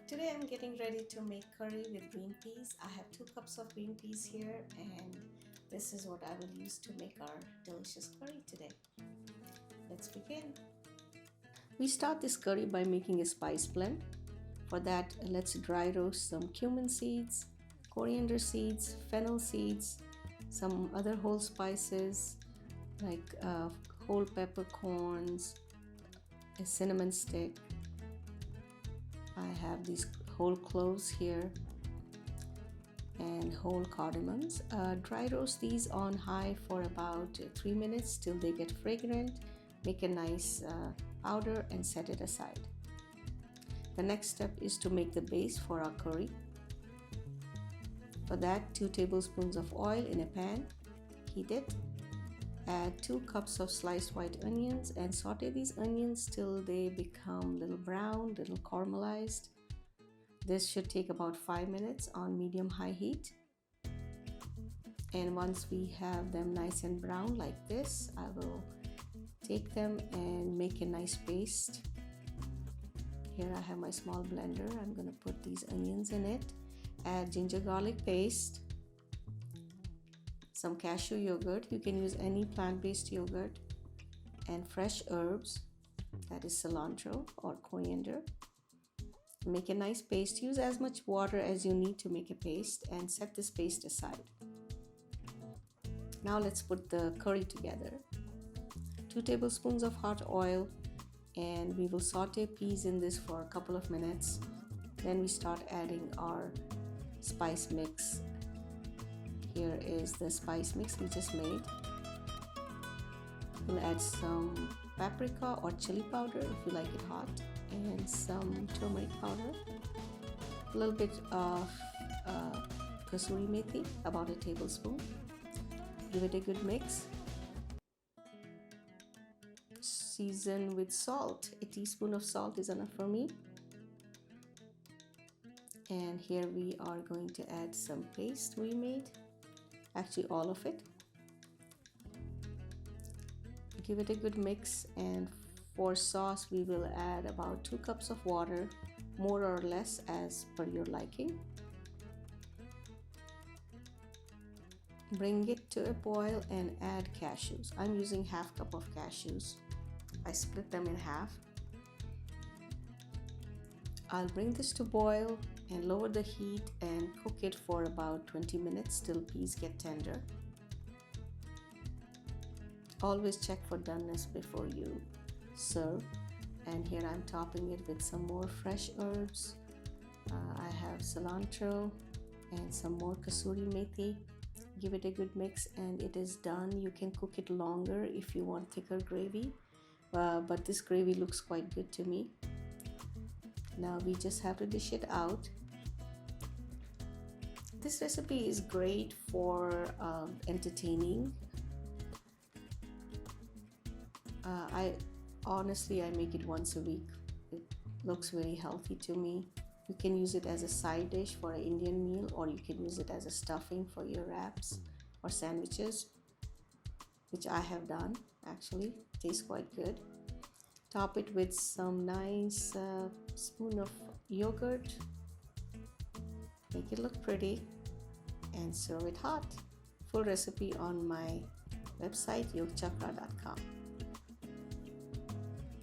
Today I'm getting ready to make curry with green peas. I have 2 cups of green peas here and this is what I will use to make our delicious curry today. Let's begin. We start this curry by making a spice blend. For that, let's dry roast some cumin seeds, coriander seeds, fennel seeds, some other whole spices like whole peppercorns, a cinnamon stick. I have these whole cloves here and whole cardamoms. Dry roast these on high for about 3 minutes till they get fragrant. Make a nice powder and set it aside. The next step is to make the base for our curry. For that, 2 tablespoons of oil in a pan. Heat it. Add 2 cups of sliced white onions and saute these onions till they become little brown, little caramelized. This should take about 5 minutes on medium-high heat. And once we have them nice and brown like this, I will take them and make a nice paste. Here I have my small blender. I'm going to put these onions in it. Add ginger garlic paste, some cashew yogurt, you can use any plant-based yogurt, and fresh herbs, that is cilantro or coriander. Make a nice paste. Use as much water as you need to make a paste and set this paste aside. Now let's put the curry together. 2 tablespoons of hot oil, and we will saute peas in this for a couple of minutes. Then we start adding our spice mix. Here is the spice mix we just made. We'll add some paprika or chili powder if you like it hot, and some turmeric powder, a little bit of kasuri methi, about a tablespoon. Give it a good mix. Season with salt. A teaspoon of salt is enough for me. And here we are going to add some paste we made, actually all of it. Give it a good mix, and for sauce we will add about 2 cups of water, more or less as per your liking. Bring it to a boil and add cashews. I'm using half cup of cashews. I split them in half. I'll bring this to boil and lower the heat and cook it for about 20 minutes till peas get tender. Always check for doneness before you serve. And here I'm topping it with some more fresh herbs. I have cilantro and some more kasuri methi. Give it a good mix and it is done. You can cook it longer if you want thicker gravy, but this gravy looks quite good to me. Now we just have to dish it out. This recipe is great for entertaining. I make it once a week. It looks very healthy to me. You can use it as a side dish for an Indian meal, or you can use it as a stuffing for your wraps or sandwiches, which I have done actually. Tastes quite good. Top it with some nice spoon of yogurt. Make it look pretty and serve it hot. Full recipe on my website yogchakra.com.